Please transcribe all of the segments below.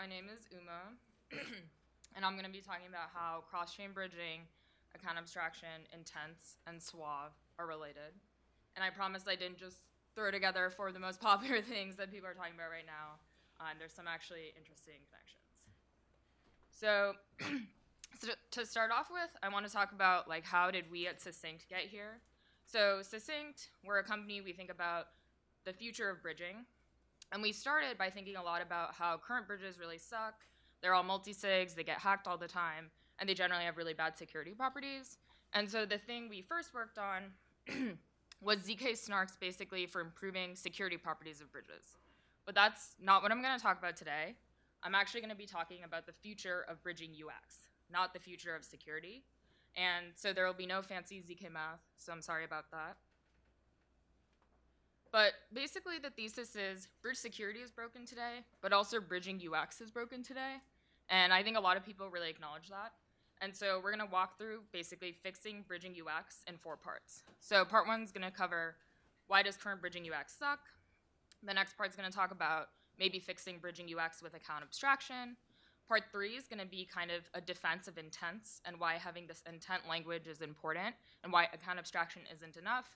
my name is Uma, and I'm going to be talking about how cross-chain bridging, account abstraction, intents, and SUAVE are related. And I promise I didn't just throw together four of the most popular things that people are talking about right now. There's some actually interesting connections. So, to start off with, I want to talk about how did we at Succinct get here. So Succinct, we're a company, we think about the future of bridging. And we started by thinking a lot about how current bridges really suck. They're all multi-sigs, they get hacked all the time, and they generally have really bad security properties. And so the thing we first worked on was ZK snarks basically for improving security properties of bridges. But that's not what I'm going to talk about today. I'm actually going to be talking about the future of bridging UX, not the future of security. And so there will be no fancy ZK math, so I'm sorry about that. But basically the thesis is bridge security is broken today, but also bridging UX is broken today. And I think a lot of people really acknowledge that. And so we're going to walk through basically fixing bridging UX in 4 parts. So part 1 is going to cover why does current bridging UX suck. The next part is going to talk about maybe fixing bridging UX with account abstraction. Part 3 is going to be kind of a defense of intents and why having this intent language is important and why account abstraction isn't enough.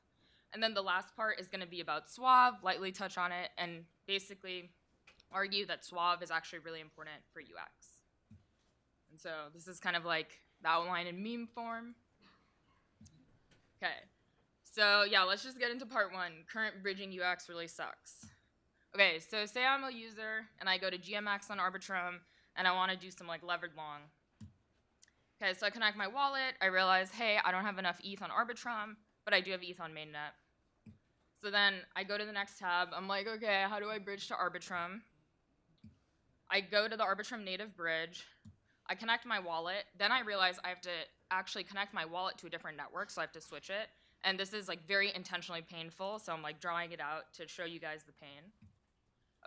And then the last part is going to be about SUAVE, lightly touch on it, and basically argue that SUAVE is actually really important for UX. And so this is kind of like the outline in meme form. Okay, so yeah, let's just get into part 1. Current bridging UX really sucks. Okay, so say I'm a user and I go to GMX on Arbitrum and I want to do some levered long. Okay, so I connect my wallet, I realize, hey, I don't have enough ETH on Arbitrum, but I do have ETH on mainnet. So then I go to the next tab. I'm like, okay, how do I bridge to Arbitrum? I go to the Arbitrum native bridge. I connect my wallet. Then I realize I have to actually connect my wallet to a different network, so I have to switch it. And this is very intentionally painful, so I'm drawing it out to show you guys the pain.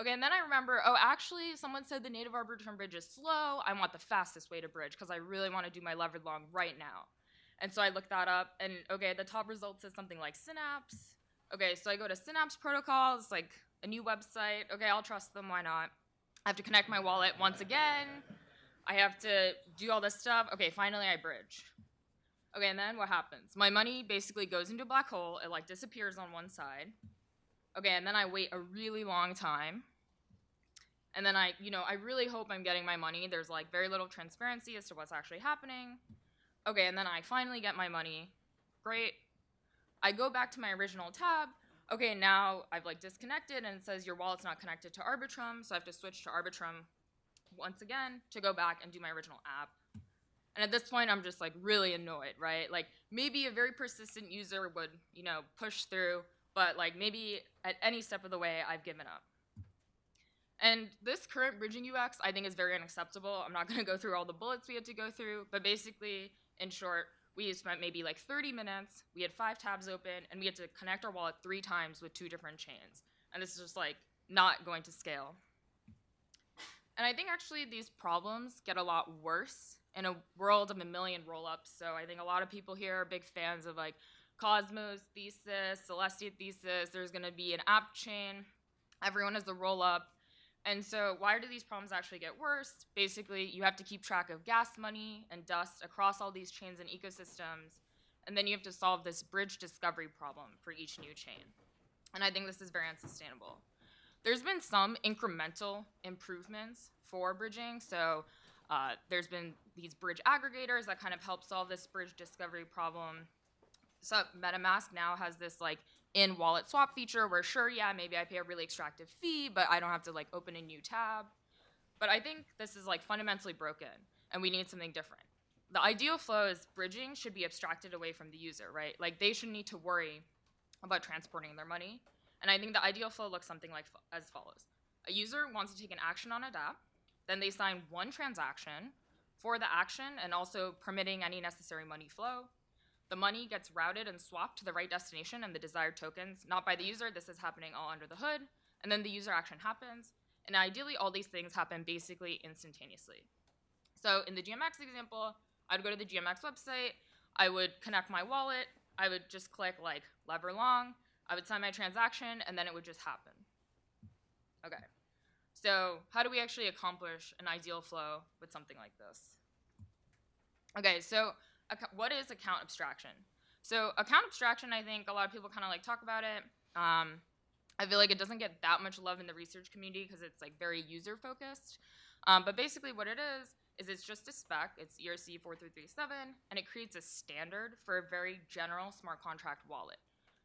Okay, and then I remember, oh, actually, someone said the native Arbitrum bridge is slow. I want the fastest way to bridge because I really want to do my levered long right now. And so I look that up, and okay, the top result says something like Synapse. Okay, so I go to Synapse Protocol, it's a new website. Okay, I'll trust them, why not? I have to connect my wallet once again. I have to do all this stuff. Okay, finally I bridge. Okay, and then what happens? My money basically goes into a black hole, it disappears on one side. Okay, and then I wait a really long time. And then I really hope I'm getting my money. There's very little transparency as to what's actually happening. Okay, and then I finally get my money. Great. I go back to my original tab. Okay, now I've disconnected and it says your wallet's not connected to Arbitrum, so I have to switch to Arbitrum once again to go back and do my original app. And at this point, I'm just really annoyed, right? Maybe a very persistent user would, push through, but maybe at any step of the way, I've given up. And this current bridging UX, I think, is very unacceptable. I'm not going to go through all the bullets we had to go through, but basically, in short, we spent maybe 30 minutes, we had 5 tabs open, and we had to connect our wallet 3 times with 2 different chains. And this is just not going to scale. And I think actually these problems get a lot worse in a world of a million rollups. So I think a lot of people here are big fans of Cosmos thesis, Celestia thesis, there's going to be an app chain, everyone has a rollup. And so why do these problems actually get worse? Basically, you have to keep track of gas money and dust across all these chains and ecosystems, and then you have to solve this bridge discovery problem for each new chain. And I think this is very unsustainable. There's been some incremental improvements for bridging. So there's been these bridge aggregators that kind of help solve this bridge discovery problem. So MetaMask now has this in-wallet swap feature where sure, yeah, maybe I pay a really extractive fee, but I don't have to open a new tab. But I think this is fundamentally broken, and we need something different. The ideal flow is bridging should be abstracted away from the user, right? They shouldn't need to worry about transporting their money. And I think the ideal flow looks something as follows. A user wants to take an action on a dApp, then they sign one transaction for the action and also permitting any necessary money flow. The money gets routed and swapped to the right destination and the desired tokens, not by the user. This is happening all under the hood. And then the user action happens. And ideally, all these things happen basically instantaneously. So in the GMX example, I'd go to the GMX website. I would connect my wallet. I would just click lever long. I would sign my transaction, and then it would just happen. Okay. So how do we actually accomplish an ideal flow with something like this? Okay, so what is account abstraction? So account abstraction, I think a lot of people kind of like talk about it. I feel like it doesn't get that much love in the research community because it's like very user focused. But basically what it is it's just a spec, it's ERC 4337, and it creates a standard for a very general smart contract wallet.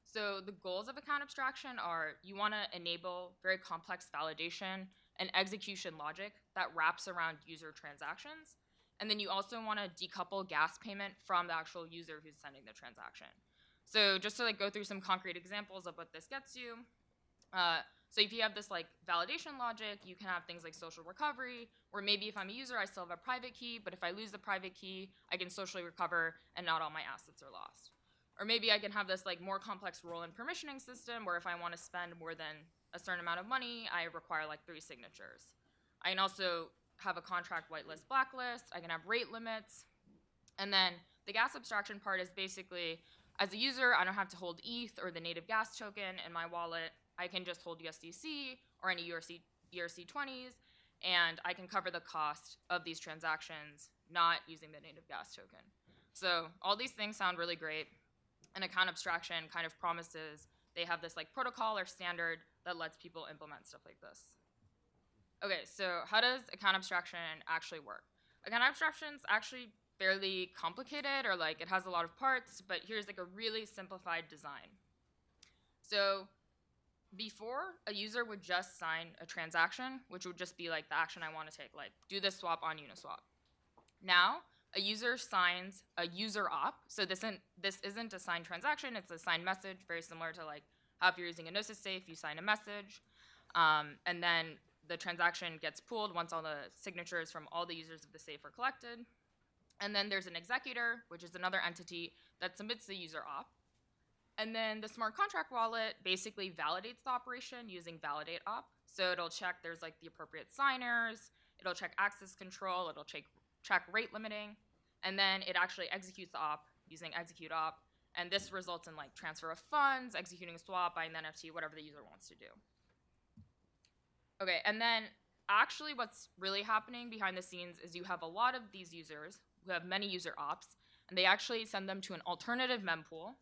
So the goals of account abstraction are you want to enable very complex validation and execution logic that wraps around user transactions. And then you also want to decouple gas payment from the actual user who's sending the transaction. So just to like go through some concrete examples of what this gets you, so if you have this like validation logic, you can have things like social recovery, or maybe if I'm a user, I still have a private key, but if I lose the private key, I can socially recover and not all my assets are lost. Or maybe I can have this like more complex role and permissioning system where if I want to spend more than a certain amount of money, I require like 3 signatures. I can also have a contract whitelist blacklist, I can have rate limits, and then the gas abstraction part is basically, as a user, I don't have to hold ETH or the native gas token in my wallet. I can just hold USDC or any ERC20s, and I can cover the cost of these transactions not using the native gas token. So all these things sound really great, and account abstraction kind of promises they have this like protocol or standard that lets people implement stuff like this. Okay, so how does account abstraction actually work? Account abstraction's actually fairly complicated, or like it has a lot of parts, but here's like a really simplified design. So before, a user would just sign a transaction, which would just be like the action I want to take, like do this swap on Uniswap. Now, a user signs a user op, so this isn't a signed transaction, it's a signed message, very similar to like how if you're using a Gnosis safe, you sign a message, and then the transaction gets pooled once all the signatures from all the users of the safe are collected. And then there's an executor, which is another entity that submits the user op. And then the smart contract wallet basically validates the operation using validate op. So it'll check there's like the appropriate signers, it'll check access control, it'll check rate limiting, and then it actually executes the op using execute op. And this results in like transfer of funds, executing a swap, buying the NFT, whatever the user wants to do. Okay, and then actually what's really happening behind the scenes is you have a lot of these users who have many user ops, and they actually send them to an alternative mempool.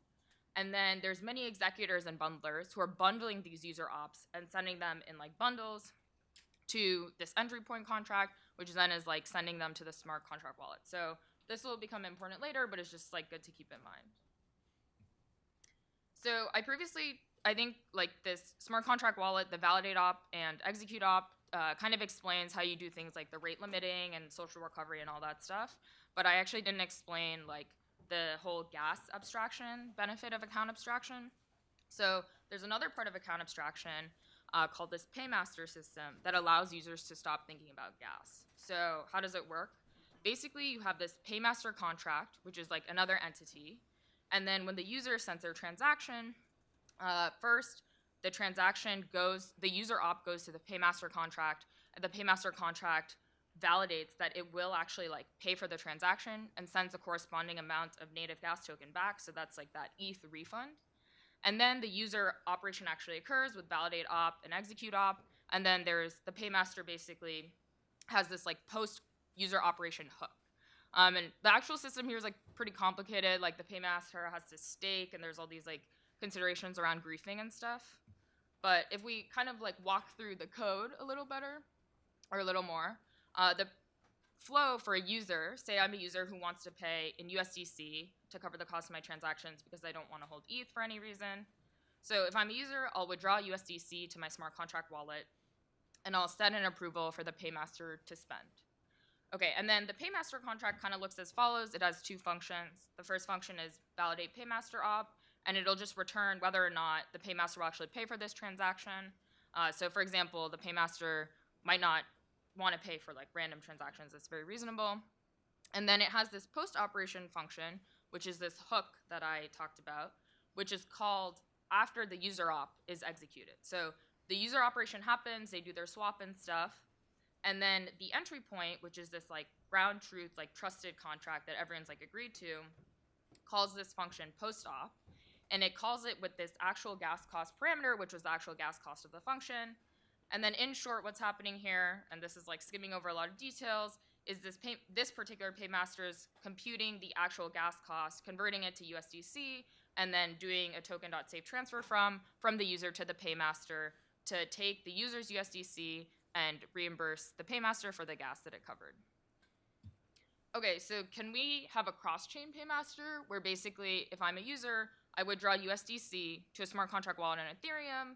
And then there's many executors and bundlers who are bundling these user ops and sending them in like bundles to this entry point contract, which then is like sending them to the smart contract wallet. So this will become important later, but it's just like good to keep in mind. So I think like this smart contract wallet, the validate op and execute op kind of explains how you do things like the rate limiting and social recovery and all that stuff. But I actually didn't explain like the whole gas abstraction benefit of account abstraction. So there's another part of account abstraction called this paymaster system that allows users to stop thinking about gas. So how does it work? Basically, you have this paymaster contract, which is like another entity. And then when the user sends their transaction, first, the user op goes to the paymaster contract, and the paymaster contract validates that it will actually like pay for the transaction and sends a corresponding amount of native gas token back, so that's like that ETH refund. And then the user operation actually occurs with validate op and execute op, and then there's the paymaster basically has this like post user operation hook. And the actual system here is like pretty complicated, like the paymaster has to stake and there's all these like considerations around griefing and stuff. But if we kind of like walk through the code a little better, or a little more, the flow for a user, say I'm a user who wants to pay in USDC to cover the cost of my transactions because I don't want to hold ETH for any reason. So if I'm a user, I'll withdraw USDC to my smart contract wallet, and I'll set an approval for the paymaster to spend. Okay, and then the paymaster contract kind of looks as follows. It has 2 functions. The first function is validate paymaster op, and it'll just return whether or not the paymaster will actually pay for this transaction. So for example, the paymaster might not want to pay for like random transactions. It's very reasonable. And then it has this post-operation function, which is this hook that I talked about, which is called after the user op is executed. So the user operation happens, they do their swap and stuff, and then the entry point, which is this like ground truth, like trusted contract that everyone's like agreed to, calls this function post-op, and it calls it with this actual gas cost parameter, which was the actual gas cost of the function. And then in short, what's happening here, and this is like skimming over a lot of details, is this particular paymaster is computing the actual gas cost, converting it to USDC, and then doing a token.safe transfer from the user to the paymaster to take the user's USDC and reimburse the paymaster for the gas that it covered. Okay, so can we have a cross-chain paymaster where basically if I'm a user, I withdraw USDC to a smart contract wallet on Ethereum,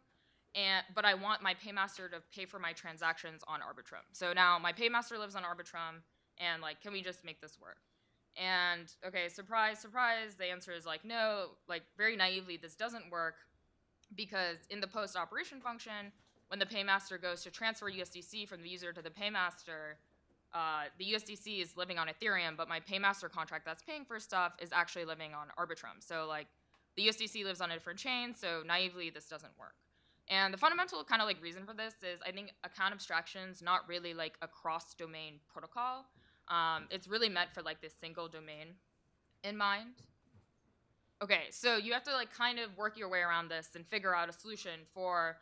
but I want my paymaster to pay for my transactions on Arbitrum. So now my paymaster lives on Arbitrum, and like, can we just make this work? And okay, surprise, surprise, the answer is like, no, like very naively, this doesn't work because in the post operation function, when the paymaster goes to transfer USDC from the user to the paymaster, the USDC is living on Ethereum, but my paymaster contract that's paying for stuff is actually living on Arbitrum. So like the USDC lives on a different chain, so naively this doesn't work. And the fundamental kind of like reason for this is I think account abstraction's not really like a cross-domain protocol. It's really meant for like this single domain in mind. Okay, so you have to like kind of work your way around this and figure out a solution for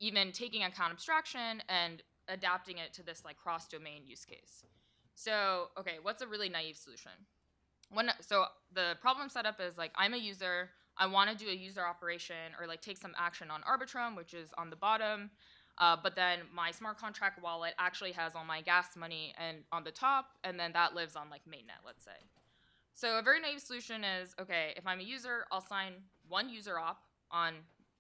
even taking account abstraction and adapting it to this like cross-domain use case. So, okay, what's a really naive solution? So the problem setup is like I'm a user, I want to do a user operation or like take some action on Arbitrum, which is on the bottom, but then my smart contract wallet actually has all my gas money and on the top, and then that lives on like mainnet, let's say. So a very naive solution is, okay, if I'm a user, I'll sign one user op on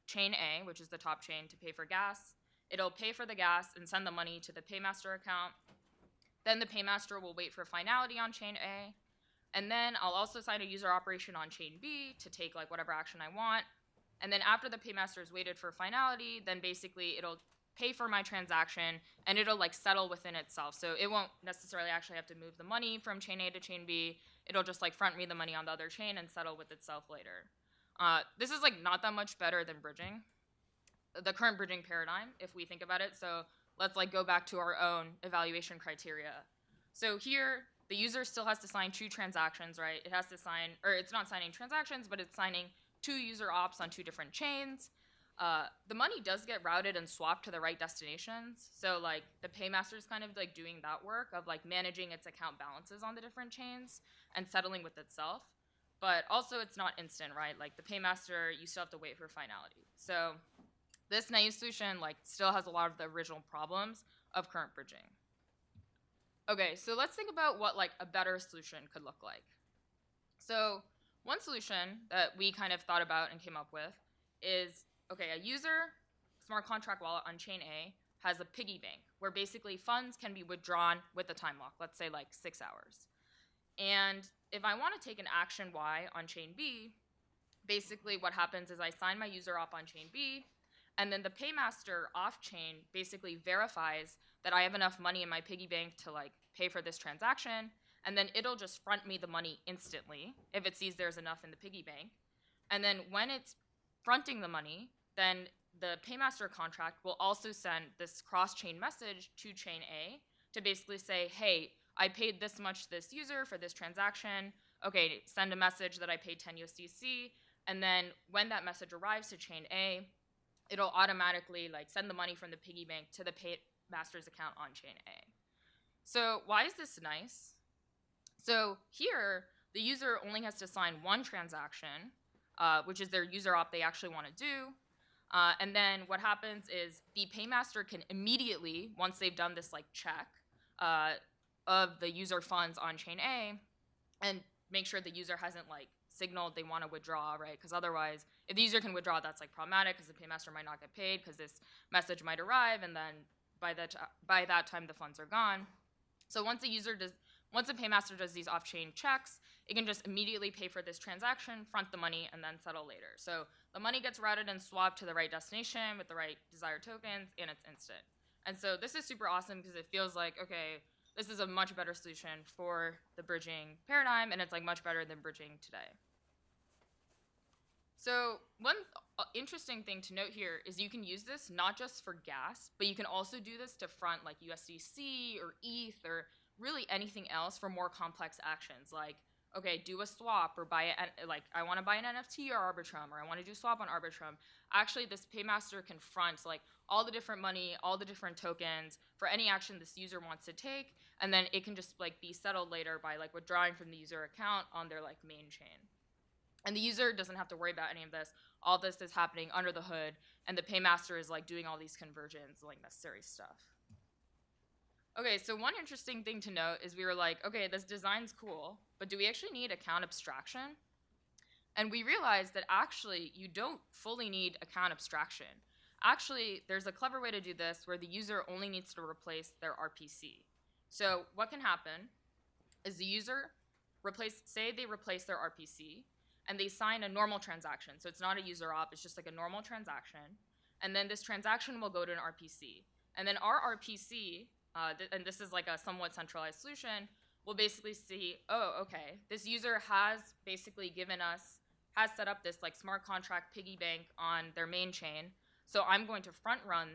chain A, which is the top chain, to pay for gas. It'll pay for the gas and send the money to the paymaster account. Then the paymaster will wait for finality on chain A. And then I'll also sign a user operation on chain B to take like whatever action I want. And then after the paymaster has waited for finality, then basically it'll pay for my transaction and it'll like settle within itself. So it won't necessarily actually have to move the money from chain A to chain B. It'll just like front me the money on the other chain and settle with itself later. This is like not that much better than bridging, the current bridging paradigm, if we think about it. So let's like go back to our own evaluation criteria. So here, the user still has to sign two transactions, right? It has to sign, or it's not signing transactions, but it's signing two user ops on two different chains. The money does get routed and swapped to the right destinations. So like the paymaster is kind of like doing that work of like managing its account balances on the different chains and settling with itself. But also it's not instant, right? Like the paymaster, you still have to wait for finality. So this naive solution like still has a lot of the original problems of current bridging. Okay, so let's think about what like a better solution could look like. So one solution that we kind of thought about and came up with is, okay, a user smart contract wallet on chain A has a piggy bank where basically funds can be withdrawn with a time lock, let's say like 6 hours. And if I want to take an action Y on chain B, basically what happens is I sign my user op on chain B, and then the paymaster off-chain basically verifies that I have enough money in my piggy bank to like pay for this transaction, and then it'll just front me the money instantly if it sees there's enough in the piggy bank. And then when it's fronting the money, then the paymaster contract will also send this cross-chain message to chain A to basically say, hey, I paid this much to this user for this transaction. Okay, send a message that I paid 10 USDC, and then when that message arrives to chain A, it'll automatically like send the money from the piggy bank to the paymaster's account on chain A. So why is this nice? So here, the user only has to sign one transaction, which is their user op they actually want to do. And then what happens is the paymaster can immediately, once they've done this like check of the user funds on chain A, and make sure the user hasn't like signaled they want to withdraw, right? Because otherwise, if the user can withdraw, that's like problematic because the paymaster might not get paid because this message might arrive, and then by that time the funds are gone. So once the paymaster does these off-chain checks, it can just immediately pay for this transaction, front the money, and then settle later. So the money gets routed and swapped to the right destination with the right desired tokens, and it's instant. And so this is super awesome because it feels like, okay, this is a much better solution for the bridging paradigm, and it's like much better than bridging today. So one interesting thing to note here is you can use this not just for gas, but you can also do this to front like USDC or ETH or really anything else for more complex actions. Like, okay, do a swap or buy it, like I want to buy an NFT or Arbitrum, or I want to do swap on Arbitrum. Actually, this paymaster can front like all the different money, all the different tokens for any action this user wants to take, and then it can just like be settled later by like withdrawing from the user account on their like main chain. And the user doesn't have to worry about any of this. All this is happening under the hood, and the paymaster is like doing all these conversions, like necessary stuff. Okay, so one interesting thing to note is we were like, okay, this design's cool, but do we actually need account abstraction? And we realized that actually you don't fully need account abstraction. Actually, there's a clever way to do this where the user only needs to replace their RPC. So what can happen is the user say they replace their RPC, and they sign a normal transaction. So it's not a user op, it's just like a normal transaction. And then this transaction will go to an RPC. And then our RPC, and this is like a somewhat centralized solution, will basically see, oh, okay, this user has basically has set up this like smart contract piggy bank on their main chain. So I'm going to front run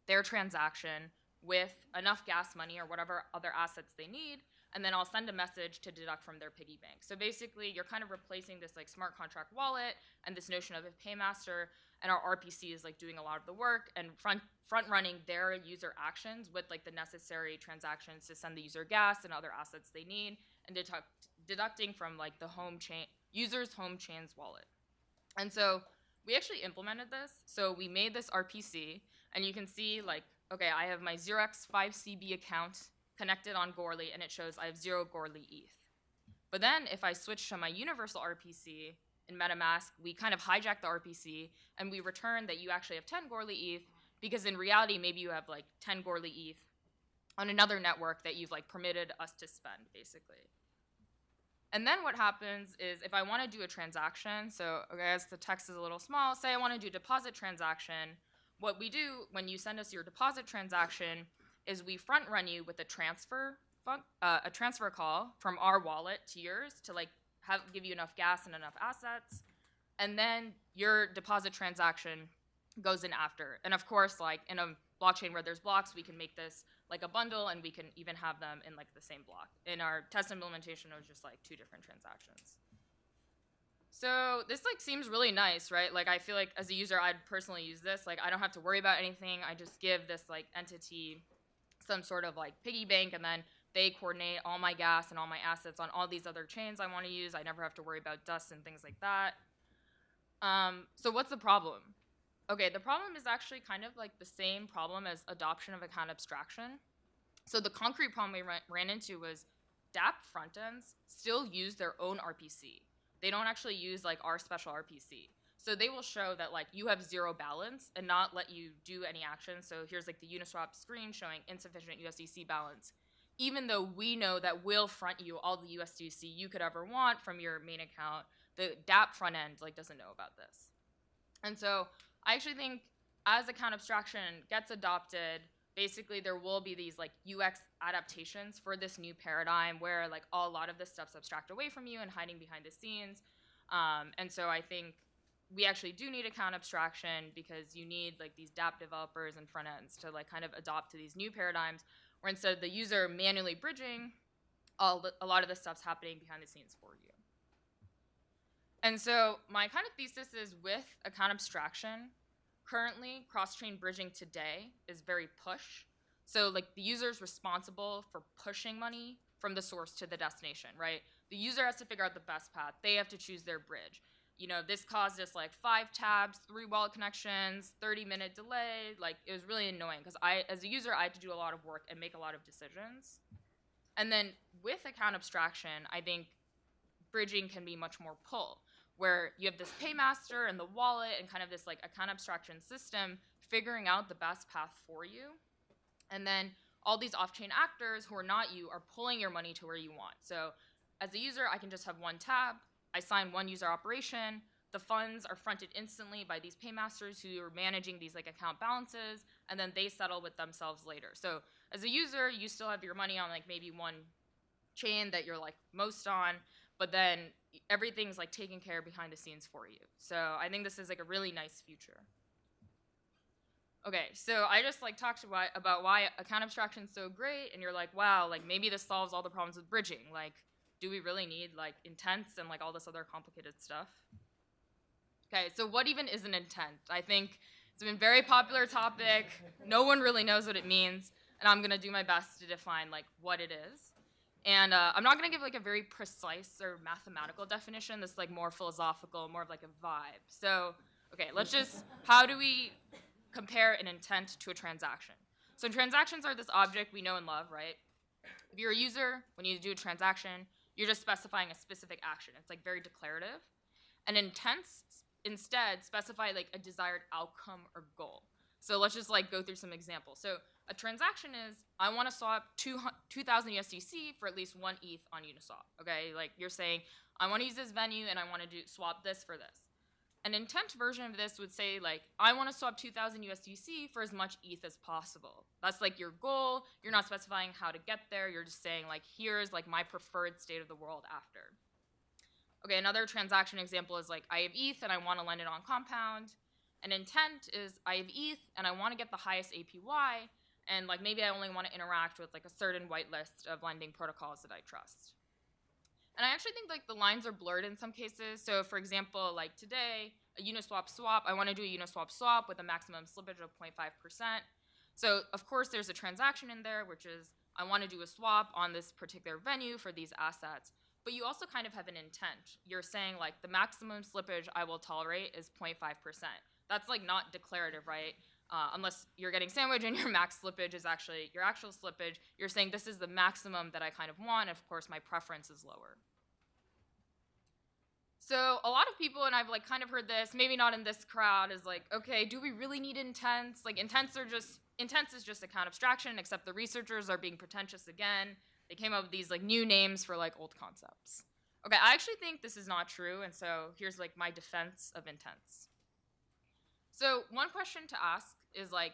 their transaction with enough gas money or whatever other assets they need, and then I'll send a message to deduct from their piggy bank. So basically, you're kind of replacing this like smart contract wallet and this notion of a paymaster, and our RPC is like doing a lot of the work and front running their user actions with like the necessary transactions to send the user gas and other assets they need, and deducting from like the user's home chain's wallet. And so we actually implemented this. So we made this RPC, and you can see like, okay, I have my 0x5CB account connected on Goerli, and it shows I have 0 Goerli ETH. But then if I switch to my universal RPC in MetaMask, we kind of hijack the RPC, and we return that you actually have 10 Goerli ETH, because in reality, maybe you have like 10 Goerli ETH on another network that you've like permitted us to spend, basically. And then what happens is if I want to do a transaction, so okay, as the text is a little small, say I want to do deposit transaction, what we do when you send us your deposit transaction is we front run you with a transfer call from our wallet to yours to like give you enough gas and enough assets, and then your deposit transaction goes in after. And of course, like in a blockchain where there's blocks, we can make this like a bundle, and we can even have them in like the same block. In our test implementation, it was just like 2 different transactions. So this like seems really nice, right? Like I feel like as a user, I'd personally use this. Like I don't have to worry about anything. I just give this like entity some sort of like piggy bank, and then they coordinate all my gas and all my assets on all these other chains I want to use. I never have to worry about dust and things like that. So what's the problem? Okay, the problem is actually kind of like the same problem as adoption of account abstraction. So the concrete problem we ran into was dApp frontends still use their own RPC. They don't actually use like our special RPC. So they will show that like you have 0 balance and not let you do any action. So here's like the Uniswap screen showing insufficient USDC balance, even though we know that we'll front you all the USDC you could ever want from your main account. The dApp front end like doesn't know about this. And so I actually think as account abstraction gets adopted, basically there will be these like UX adaptations for this new paradigm where like a lot of this stuff's abstract away from you and hiding behind the scenes. And so I think we actually do need account abstraction because you need like these dApp developers and front ends to like kind of adopt to these new paradigms where instead of the user manually bridging, a lot of this stuff's happening behind the scenes for you. And so my kind of thesis is with account abstraction, currently cross-chain bridging today is very push. So like the user is responsible for pushing money from the source to the destination, right? The user has to figure out the best path. They have to choose their bridge. You know, this caused us like 5 tabs, 3 wallet connections, 30-minute delay. Like it was really annoying because as a user, I had to do a lot of work and make a lot of decisions. And then with account abstraction, I think bridging can be much more pull, where you have this paymaster and the wallet and kind of this like account abstraction system figuring out the best path for you. And then all these off-chain actors who are not you are pulling your money to where you want. So as a user, I can just have one tab. I sign one user operation. The funds are fronted instantly by these paymasters who are managing these like account balances, and then they settle with themselves later. So as a user, you still have your money on like maybe one chain that you're like most on, but then everything's like taken care of behind the scenes for you. So I think this is like a really nice future. Okay, so I just like talked about why account abstraction is so great, and you're like, wow, like maybe this solves all the problems with bridging. Like do we really need like intents and like all this other complicated stuff? Okay, so what even is an intent? I think it's been a very popular topic. No one really knows what it means, and I'm gonna do my best to define like what it is. And I'm not gonna give like a very precise or mathematical definition. This is like more philosophical, more of like a vibe. So, okay, how do we compare an intent to a transaction? So transactions are this object we know and love, right? If you're a user, when you do a transaction, you're just specifying a specific action. It's like very declarative. And intents instead specify like a desired outcome or goal. So let's just like go through some examples. So a transaction is, I want to swap 2,000 USDC for at least 1 ETH on Uniswap. Okay, like you're saying, I want to use this venue and I want to swap this for this. An intent version of this would say like, I want to swap 2,000 USDC for as much ETH as possible. That's like your goal. You're not specifying how to get there. You're just saying like, here's like my preferred state of the world after. Okay, another transaction example is like, I have ETH and I want to lend it on Compound. An intent is, I have ETH and I want to get the highest APY, and like maybe I only want to interact with like a certain whitelist of lending protocols that I trust. And I actually think like the lines are blurred in some cases. So for example, like today, a Uniswap swap, I want to do a Uniswap swap with a maximum slippage of 0.5%. So of course there's a transaction in there, which is I want to do a swap on this particular venue for these assets. But you also kind of have an intent. You're saying like the maximum slippage I will tolerate is 0.5%. That's like not declarative, right? Unless you're getting sandwich and your max slippage is actually your actual slippage. You're saying this is the maximum that I kind of want, and of course my preference is lower. So a lot of people, and I've like kind of heard this, maybe not in this crowd, is like, okay, do we really need intents? Like intents is just account abstraction, except the researchers are being pretentious again. They came up with these like new names for like old concepts. Okay, I actually think this is not true, and so here's like my defense of intents. So one question to ask is like,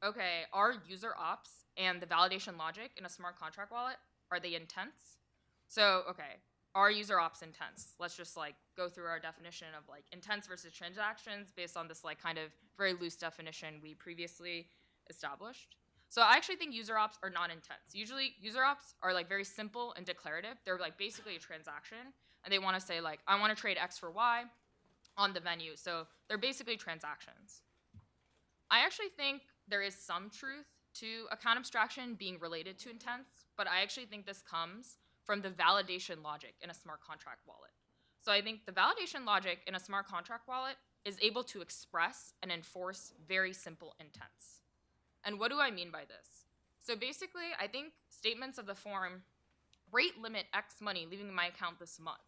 okay, are user ops and the validation logic in a smart contract wallet, are they intents? So, okay, are user ops intents? Let's just like go through our definition of like intents versus transactions based on this like kind of very loose definition we previously established. So I actually think user ops are not intents. Usually user ops are like very simple and declarative. They're like basically a transaction, and they want to say like, I want to trade X for Y on the venue. So they're basically transactions. I actually think there is some truth to account abstraction being related to intents, but I actually think this comes from the validation logic in a smart contract wallet. So I think the validation logic in a smart contract wallet is able to express and enforce very simple intents. And what do I mean by this? So basically, I think statements of the form, rate limit X money leaving my account this month,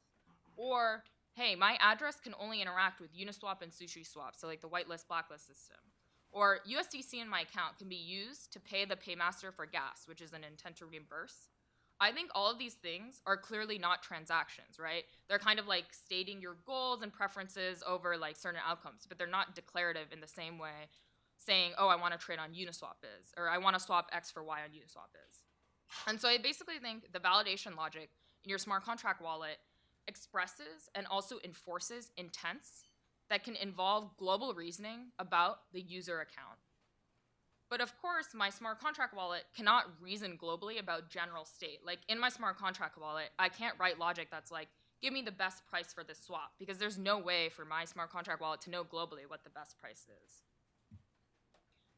or hey, my address can only interact with Uniswap and SushiSwap, so like the whitelist, blacklist system. Or USDC in my account can be used to pay the paymaster for gas, which is an intent to reimburse. I think all of these things are clearly not transactions, right? They're kind of like stating your goals and preferences over like certain outcomes, but they're not declarative in the same way saying, oh, I want to trade on Uniswap is, or I want to swap X for Y on Uniswap is. And so I basically think the validation logic in your smart contract wallet expresses and also enforces intents that can involve global reasoning about the user account. But of course, my smart contract wallet cannot reason globally about general state. Like in my smart contract wallet, I can't write logic that's like, give me the best price for this swap, because there's no way for my smart contract wallet to know globally what the best price is.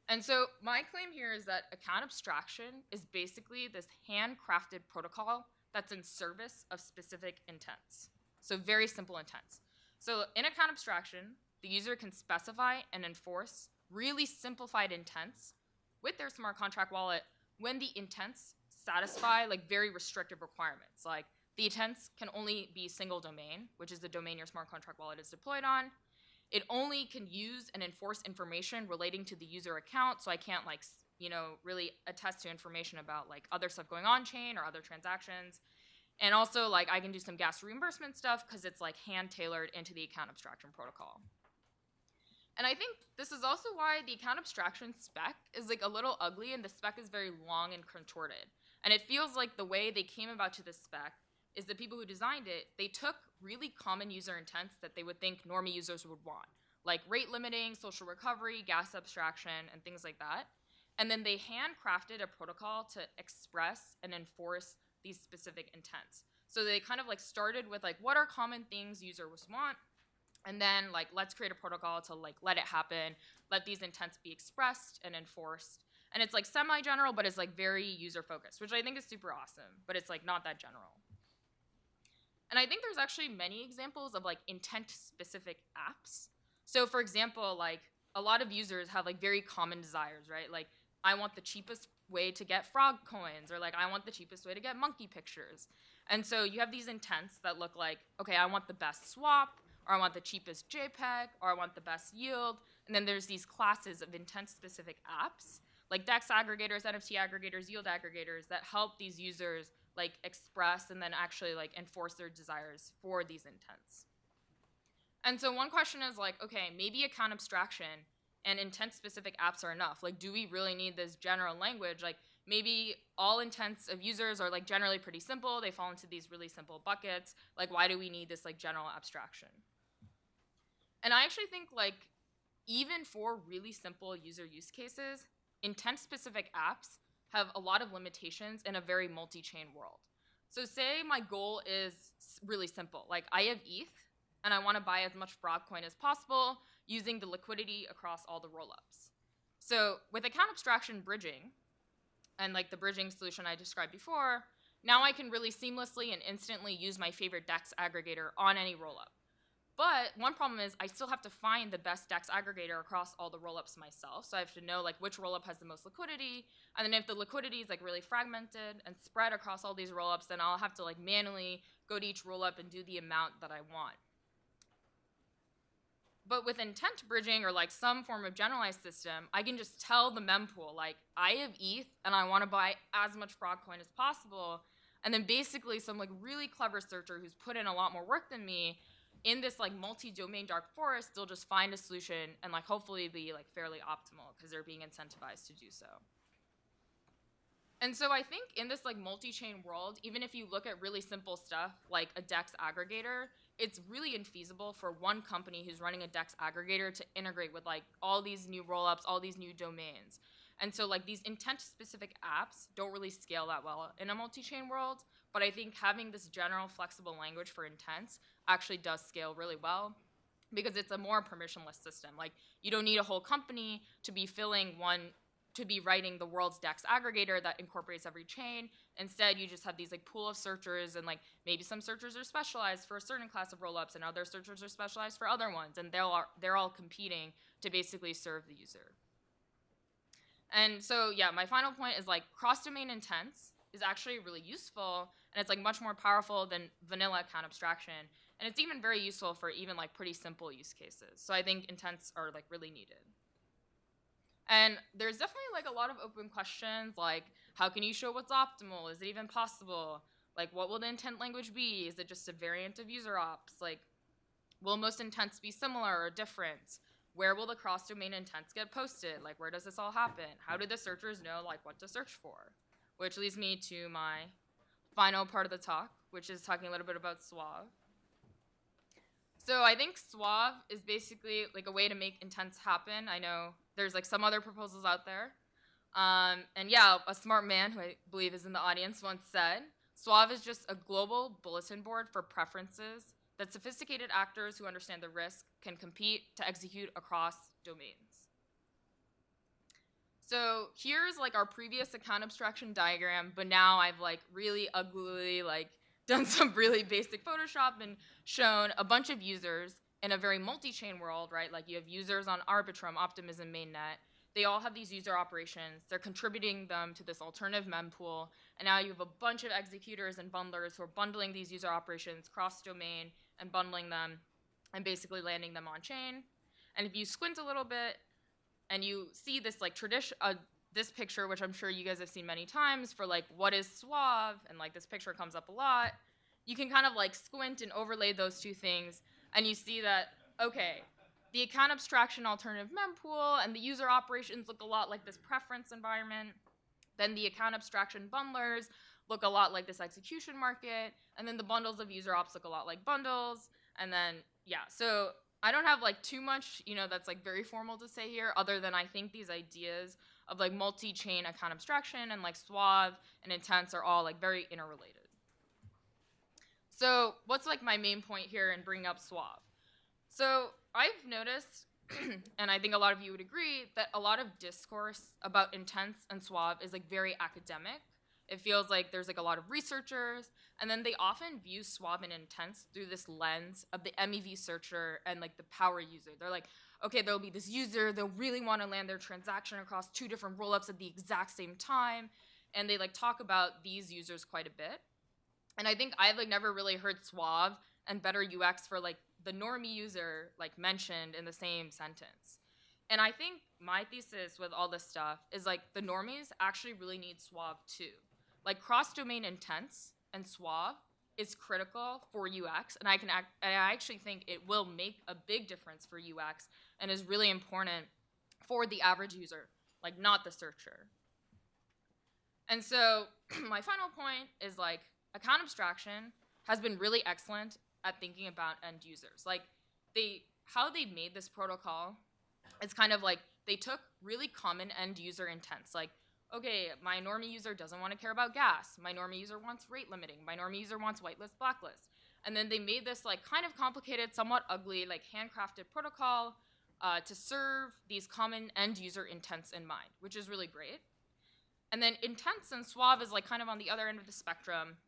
And so my claim here is that account abstraction is basically this handcrafted protocol that's in service of specific intents. So very simple intents. So in account abstraction, the user can specify and enforce really simplified intents with their smart contract wallet when the intents satisfy like very restrictive requirements. Like the intents can only be single domain, which is the domain your smart contract wallet is deployed on. It only can use and enforce information relating to the user account, so I can't like, really attest to information about like other stuff going on chain or other transactions. And also like I can do some gas reimbursement stuff because it's like hand tailored into the account abstraction protocol. And I think this is also why the account abstraction spec is like a little ugly, and the spec is very long and contorted. And it feels like the way they came about to this spec is the people who designed it, they took really common user intents that they would think normie users would want, like rate limiting, social recovery, gas abstraction, and things like that. And then they handcrafted a protocol to express and enforce these specific intents. So they kind of like started with like what are common things users want, and then like let's create a protocol to like let it happen, let these intents be expressed and enforced. And it's like semi-general, but it's like very user-focused, which I think is super awesome, but it's like not that general. And I think there's actually many examples of like intent-specific apps. So for example, like a lot of users have like very common desires, right? Like I want the cheapest way to get frog coins, or like I want the cheapest way to get monkey pictures. And so you have these intents that look like, okay, I want the best swap, or I want the cheapest JPEG, or I want the best yield. And then there's these classes of intent-specific apps, like DEX aggregators, NFT aggregators, yield aggregators, that help these users like express and then actually like enforce their desires for these intents. And so one question is like, okay, maybe account abstraction and intent-specific apps are enough. Like, do we really need this general language? Like, maybe all intents of users are like generally pretty simple. They fall into these really simple buckets. Like, why do we need this like general abstraction? And I actually think like even for really simple user use cases, intent-specific apps have a lot of limitations in a very multi-chain world. So say my goal is really simple. Like I have ETH, and I want to buy as much frog coin as possible using the liquidity across all the rollups. So with account abstraction bridging, and like the bridging solution I described before, now I can really seamlessly and instantly use my favorite DEX aggregator on any rollup. But one problem is I still have to find the best DEX aggregator across all the rollups myself. So I have to know like which rollup has the most liquidity. And then if the liquidity is like really fragmented and spread across all these rollups, then I'll have to like manually go to each rollup and do the amount that I want. But with intent bridging or like some form of generalized system, I can just tell the mempool, like I have ETH and I want to buy as much frog coin as possible. And then basically some like really clever searcher who's put in a lot more work than me in this like multi-domain dark forest, they'll just find a solution and like hopefully be like fairly optimal because they're being incentivized to do so. And so I think in this like multi-chain world, even if you look at really simple stuff like a DEX aggregator, it's really infeasible for one company who's running a DEX aggregator to integrate with like all these new rollups, all these new domains. And so like these intent-specific apps don't really scale that well in a multi-chain world, but I think having this general flexible language for intents actually does scale really well because it's a more permissionless system. Like you don't need a whole company to be writing the world's DEX aggregator that incorporates every chain. Instead, you just have these like pool of searchers, and like maybe some searchers are specialized for a certain class of rollups and other searchers are specialized for other ones, and they're all competing to basically serve the user. And so yeah, my final point is like cross-domain intents is actually really useful, and it's like much more powerful than vanilla account abstraction, and it's even very useful for even like pretty simple use cases. So I think intents are like really needed. And there's definitely like a lot of open questions, like how can you show what's optimal? Is it even possible? Like what will the intent language be? Is it just a variant of user ops? Like will most intents be similar or different? Where will the cross-domain intents get posted? Like where does this all happen? How do the searchers know like what to search for? Which leads me to my final part of the talk, which is talking a little bit about SUAVE. So I think SUAVE is basically like a way to make intents happen. I know there's like some other proposals out there. And yeah, a smart man who I believe is in the audience once said, SUAVE is just a global bulletin board for preferences that sophisticated actors who understand the risk can compete to execute across domains. So here's like our previous account abstraction diagram, but now I've like really uglily like done some really basic Photoshop and shown a bunch of users in a very multi-chain world, right? Like you have users on Arbitrum, Optimism, Mainnet. They all have these user operations. They're contributing them to this alternative mempool. And now you have a bunch of executors and bundlers who are bundling these user operations cross-domain and bundling them and basically landing them on chain. And if you squint a little bit and you see this like this picture, which I'm sure you guys have seen many times for like what is SUAVE, and like this picture comes up a lot, you can kind of like squint and overlay those two things, and you see that, okay, the account abstraction alternative mempool and the user operations look a lot like this preference environment. Then the account abstraction bundlers look a lot like this execution market, and then the bundles of user ops look a lot like bundles, and then, yeah, so I don't have like too much, that's like very formal to say here, other than I think these ideas of like multi-chain account abstraction and like SUAVE and intents are all like very interrelated. So what's like my main point here in bringing up SUAVE? So I've noticed, and I think a lot of you would agree, that a lot of discourse about intense and SUAVE is like very academic. It feels like there's like a lot of researchers, and then they often view SUAVE and intense through this lens of the MEV searcher and like the power user. They're like, okay, there'll be this user, they'll really want to land their transaction across 2 different rollups at the exact same time, and they like talk about these users quite a bit. And I think I've like never really heard SUAVE and better UX for like the normie user like mentioned in the same sentence. And I think my thesis with all this stuff is like the normies actually really need SUAVE too. Like cross-domain intents and SUAVE is critical for UX, and I actually think it will make a big difference for UX and is really important for the average user, like not the searcher. And so my final point is like account abstraction has been really excellent at thinking about end users. Like how they made this protocol, it's kind of like they took really common end user intents, like, okay, my normie user doesn't want to care about gas. My normie user wants rate limiting. My normie user wants whitelist, blacklist. And then they made this like kind of complicated, somewhat ugly, like handcrafted protocol to serve these common end user intents in mind, which is really great. And then intents and SUAVE is like kind of on the other end of the spectrum.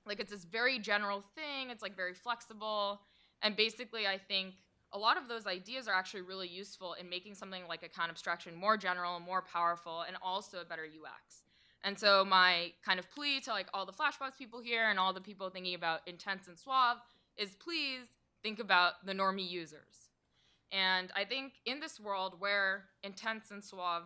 Like it's this very general thing, it's like very flexible, and basically I think a lot of those ideas are actually really useful in making something like account abstraction more general, more powerful, and also a better UX. And so my kind of plea to like all the Flashbox people here and all the people thinking about intents and SUAVE is please think about the normie users. And I think in this world where intents and SUAVE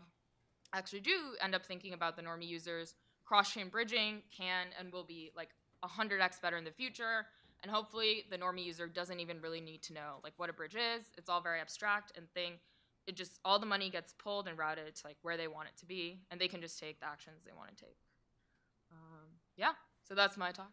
actually do end up thinking about the normie users, cross-chain bridging can and will be like 100x better in the future, and hopefully the normie user doesn't even really need to know like what a bridge is. It's all very abstract and it just, all the money gets pulled and routed to like where they want it to be, and they can just take the actions they want to take. Yeah, so that's my talk.